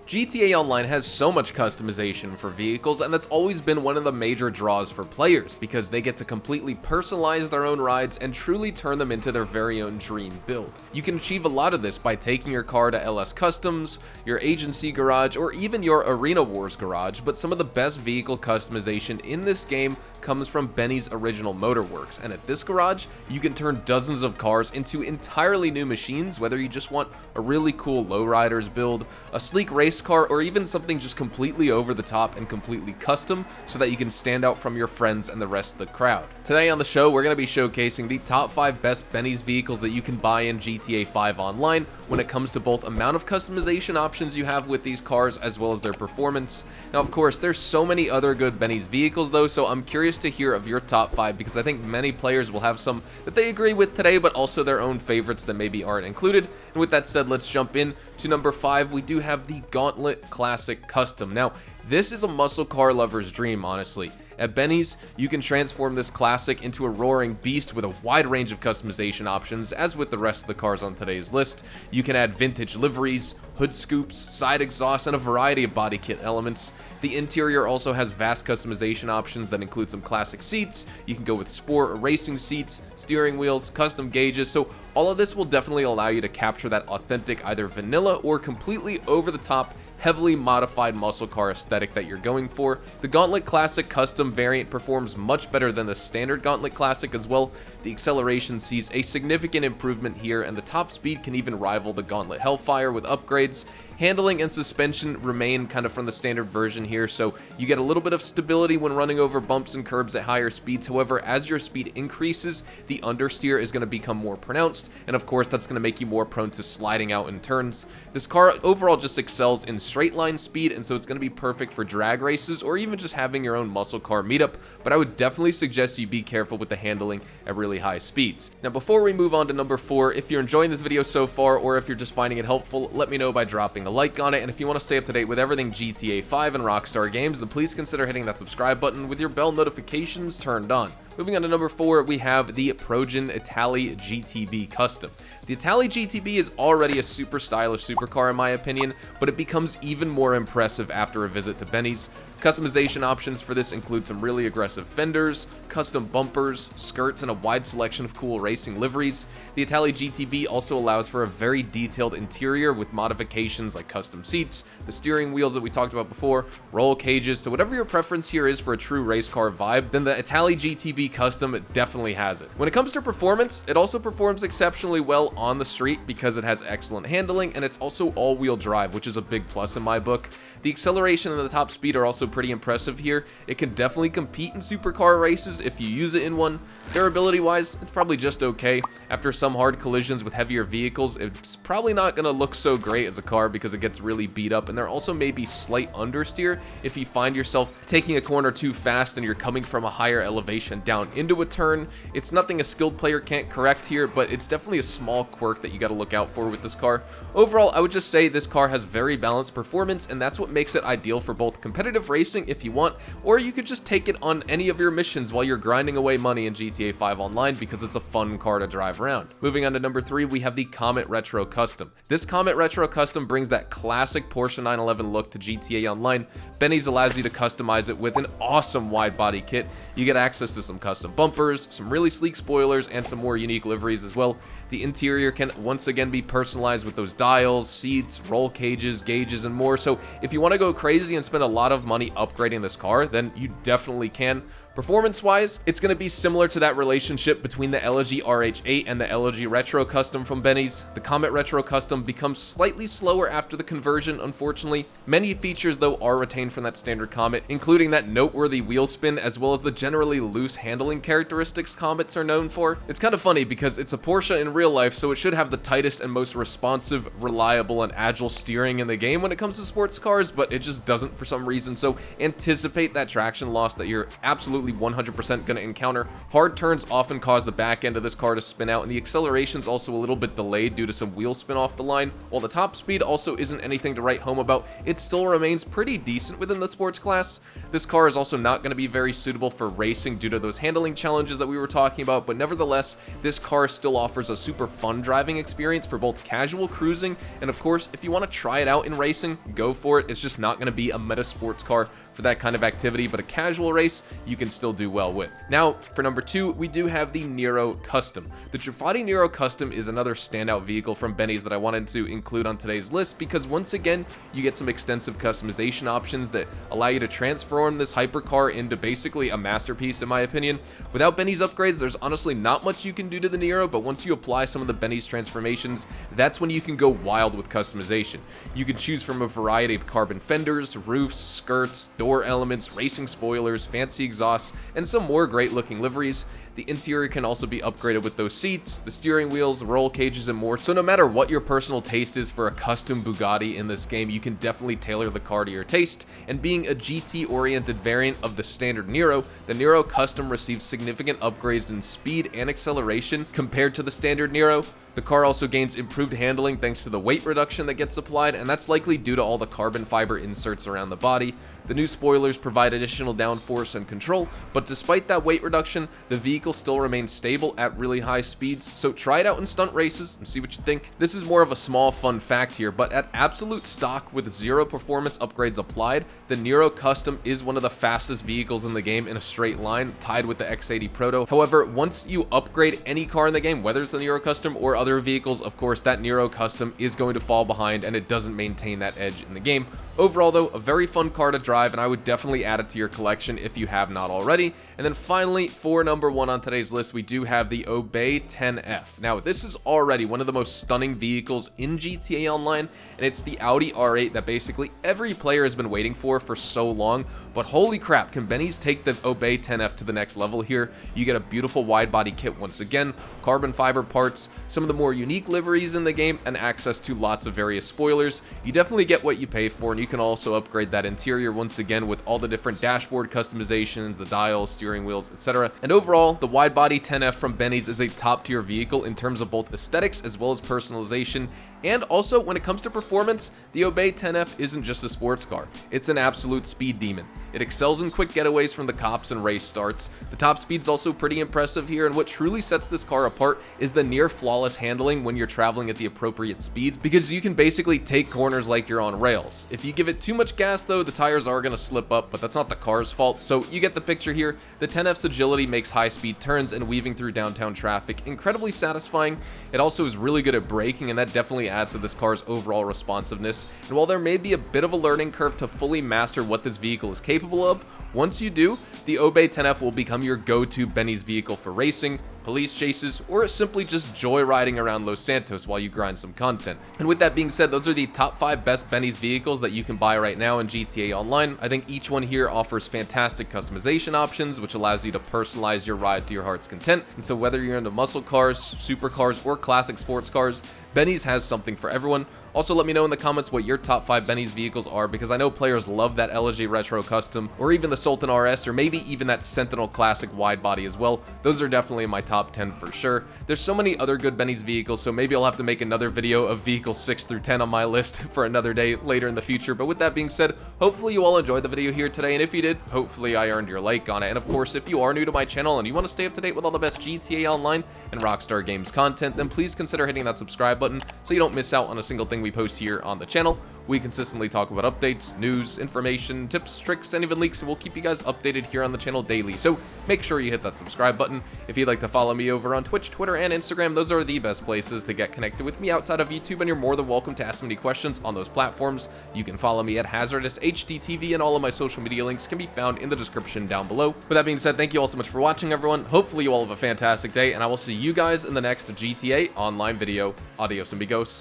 GTA Online has so much customization for vehicles, and that's always been one of the major draws for players, because they get to completely personalize their own rides and truly turn them into their very own dream build. You can achieve a lot of this by taking your car to LS Customs, your agency garage, or even your Arena Wars garage, but some of the best vehicle customization in this game comes from Benny's Original Motorworks, and at this garage, you can turn dozens of cars into entirely new machines, whether you just want a really cool lowriders build, a sleek race car, or even something just completely over the top and completely custom so that you can stand out from your friends and the rest of the crowd. Today on the show, we're going to be showcasing the top 5 best Benny's vehicles that you can buy in GTA 5 Online when it comes to both amount of customization options you have with these cars as well as their performance. Now, of course, there's so many other good Benny's vehicles though, so I'm curious to hear of your top 5 because I think many players will have some that they agree with today, but also their own favorites that maybe aren't included. And with that said, let's jump in to number 5. We do have the Gauntlet Classic Custom. Now, this is a muscle car lover's dream, honestly. At Benny's, you can transform this classic into a roaring beast with a wide range of customization options. As with the rest of the cars on today's list, you can add vintage liveries, hood scoops, side exhausts, and a variety of body kit elements. The interior also has vast customization options that include some classic seats. You can go with sport or racing seats, steering wheels, custom gauges, so all of this will definitely allow you to capture that authentic either vanilla or completely over-the-top heavily modified muscle car aesthetic that you're going for. The Gauntlet Classic Custom variant performs much better than the standard Gauntlet Classic as well. The acceleration sees a significant improvement here, and the top speed can even rival the Gauntlet Hellfire with upgrades. Handling and suspension remain kind of from the standard version here, so you get a little bit of stability when running over bumps and curbs at higher speeds. However, as your speed increases, the understeer is going to become more pronounced, and of course that's going to make you more prone to sliding out in turns. This car overall just excels in straight line speed, and so it's going to be perfect for drag races or even just having your own muscle car meetup, but I would definitely suggest you be careful with the handling at really high speeds. Now, before we move on to number 4, if you're enjoying this video so far or if you're just finding it helpful, let me know by dropping a like on it, and if you want to stay up to date with everything GTA 5 and Rockstar Games, then please consider hitting that subscribe button with your bell notifications turned on. Moving on to number 4, we have the Progen Itali GTB Custom. The Itali GTB is already a super stylish supercar in my opinion, but it becomes even more impressive after a visit to Benny's. Customization options for this include some really aggressive fenders, custom bumpers, skirts, and a wide selection of cool racing liveries. The Itali GTB also allows for a very detailed interior with modifications like custom seats, the steering wheels that we talked about before, roll cages, so whatever your preference here is for a true race car vibe, then the Itali GTB Custom definitely has it. When it comes to performance, it also performs exceptionally well on the street because it has excellent handling, and it's also all-wheel drive, which is a big plus in my book. The acceleration and the top speed are also pretty impressive here. It can definitely compete in supercar races if you use it in one. Durability wise, it's probably just okay. After some hard collisions with heavier vehicles, it's probably not going to look so great as a car because it gets really beat up, and there also may be slight understeer if you find yourself taking a corner too fast and you're coming from a higher elevation down into a turn. It's nothing a skilled player can't correct here, but it's definitely a small quirk that you got to look out for with this car. Overall, I would just say this car has very balanced performance, and that's what makes it ideal for both competitive racing if you want, or you could just take it on any of your missions while you're grinding away money in GTA 5 Online because it's a fun car to drive around. Moving on to number 3, we have the Comet Retro Custom. This Comet Retro Custom brings that classic Porsche 911 look to GTA Online. Benny's allows you to customize it with an awesome wide body kit. You get access to some custom bumpers, some really sleek spoilers, and some more unique liveries as well. The interior can once again be personalized with those dials, seats, roll cages, gauges, and more. So if you want to go crazy and spend a lot of money upgrading this car, then you definitely can. Performance-wise, it's going to be similar to that relationship between the LG RH8 and the LG Retro Custom from Benny's. The Comet Retro Custom becomes slightly slower after the conversion, unfortunately. Many features, though, are retained from that standard Comet, including that noteworthy wheel spin, as well as the generally loose handling characteristics Comets are known for. It's kind of funny because it's a Porsche in real life, so it should have the tightest and most responsive, reliable, and agile steering in the game when it comes to sports cars, but it just doesn't for some reason, so anticipate that traction loss that you're absolutely absolutely 100% going to encounter. Hard turns often cause the back end of this car to spin out, and the acceleration's also a little bit delayed due to some wheel spin off the line. While the top speed also isn't anything to write home about, it still remains pretty decent within the sports class. This car is also not going to be very suitable for racing due to those handling challenges that we were talking about, but nevertheless, this car still offers a super fun driving experience for both casual cruising, and of course, if you want to try it out in racing, go for it. It's just not going to be a meta sports car for that kind of activity, but a casual race you can still do well with. Now, for number 2, we do have the Nero Custom. The Trifati Nero Custom is another standout vehicle from Benny's that I wanted to include on today's list because once again, you get some extensive customization options that allow you to transform this hypercar into basically a masterpiece in my opinion. Without Benny's upgrades, there's honestly not much you can do to the Nero, but once you apply some of the Benny's transformations, that's when you can go wild with customization. You can choose from a variety of carbon fenders, roofs, skirts, door elements, racing spoilers, fancy exhausts, and some more great looking liveries. The interior can also be upgraded with those seats, the steering wheels, roll cages, and more. So no matter what your personal taste is for a custom Bugatti in this game, you can definitely tailor the car to your taste. And being a GT-oriented variant of the standard Nero, the Nero Custom receives significant upgrades in speed and acceleration compared to the standard Nero. The car also gains improved handling thanks to the weight reduction that gets applied, and that's likely due to all the carbon fiber inserts around the body. The new spoilers provide additional downforce and control, but despite that weight reduction, the vehicle still remains stable at really high speeds, so try it out in stunt races and see what you think. This is more of a small fun fact here, but at absolute stock with 0 performance upgrades applied, the Nero Custom is one of the fastest vehicles in the game in a straight line, tied with the X80 Proto. However, once you upgrade any car in the game, whether it's the Nero Custom or other vehicles, of course, that Nero Custom is going to fall behind and it doesn't maintain that edge in the game. Overall though, a very fun car to drive, and I would definitely add it to your collection if you have not already. And then finally, for number 1 on today's list, we do have the Obay 10F. Now, this is already one of the most stunning vehicles in GTA Online, and it's the Audi R8 that basically every player has been waiting for so long. But holy crap, can Benny's take the Obay 10F to the next level here? You get a beautiful wide body kit once again, carbon fiber parts, some of the more unique liveries in the game, and access to lots of various spoilers. You definitely get what you pay for, and you can also upgrade that interior once again with all the different dashboard customizations, the dials, steering wheels, etc. And overall, the wide body 10F from Benny's is a top tier vehicle in terms of both aesthetics as well as personalization. And also, when it comes to performance, the Obay 10F isn't just a sports car, it's an absolute speed demon. It excels in quick getaways from the cops and race starts. The top speed's also pretty impressive here, and what truly sets this car apart is the near flawless handling when you're traveling at the appropriate speeds, because you can basically take corners like you're on rails. If you give it too much gas though, the tires are going to slip up, but that's not the car's fault, so you get the picture here. The 10F's agility makes high speed turns and weaving through downtown traffic incredibly satisfying. It also is really good at braking, and that definitely adds to this car's overall responsiveness. And while there may be a bit of a learning curve to fully master what this vehicle is capable of, once you do, the Obay 10F will become your go-to Benny's vehicle for racing, police chases, or simply just joyriding around Los Santos while you grind some content. And with that being said, those are the top 5 best Benny's vehicles that you can buy right now in GTA Online. I think each one here offers fantastic customization options, which allows you to personalize your ride to your heart's content. And so whether you're into muscle cars, supercars, or classic sports cars, Benny's has something for everyone. Also, let me know in the comments what your top 5 Benny's vehicles are, because I know players love that LG Retro Custom, or even the Sultan RS, or maybe even that Sentinel Classic wide body as well. Those are definitely in my top 10 for sure. There's so many other good Benny's vehicles, so maybe I'll have to make another video of vehicles 6 through 10 on my list for another day later in the future. But with that being said, hopefully you all enjoyed the video here today, and if you did, hopefully I earned your like on it. And of course, if you are new to my channel and you want to stay up to date with all the best GTA Online and Rockstar Games content, then please consider hitting that subscribe button so you don't miss out on a single thing we post here on the channel. We consistently talk about updates, news, information, tips, tricks, and even leaks, and we'll keep you guys updated here on the channel daily. So make sure you hit that subscribe button. If you'd like to follow me over on Twitch, Twitter, and Instagram, those are the best places to get connected with me outside of YouTube, and you're more than welcome to ask me any questions on those platforms. You can follow me at Hazardous HDTV, and all of my social media links can be found in the description down below. With that being said, thank you all so much for watching, everyone. Hopefully you all have a fantastic day, and I will see you guys in the next GTA Online video. Adios, amigos.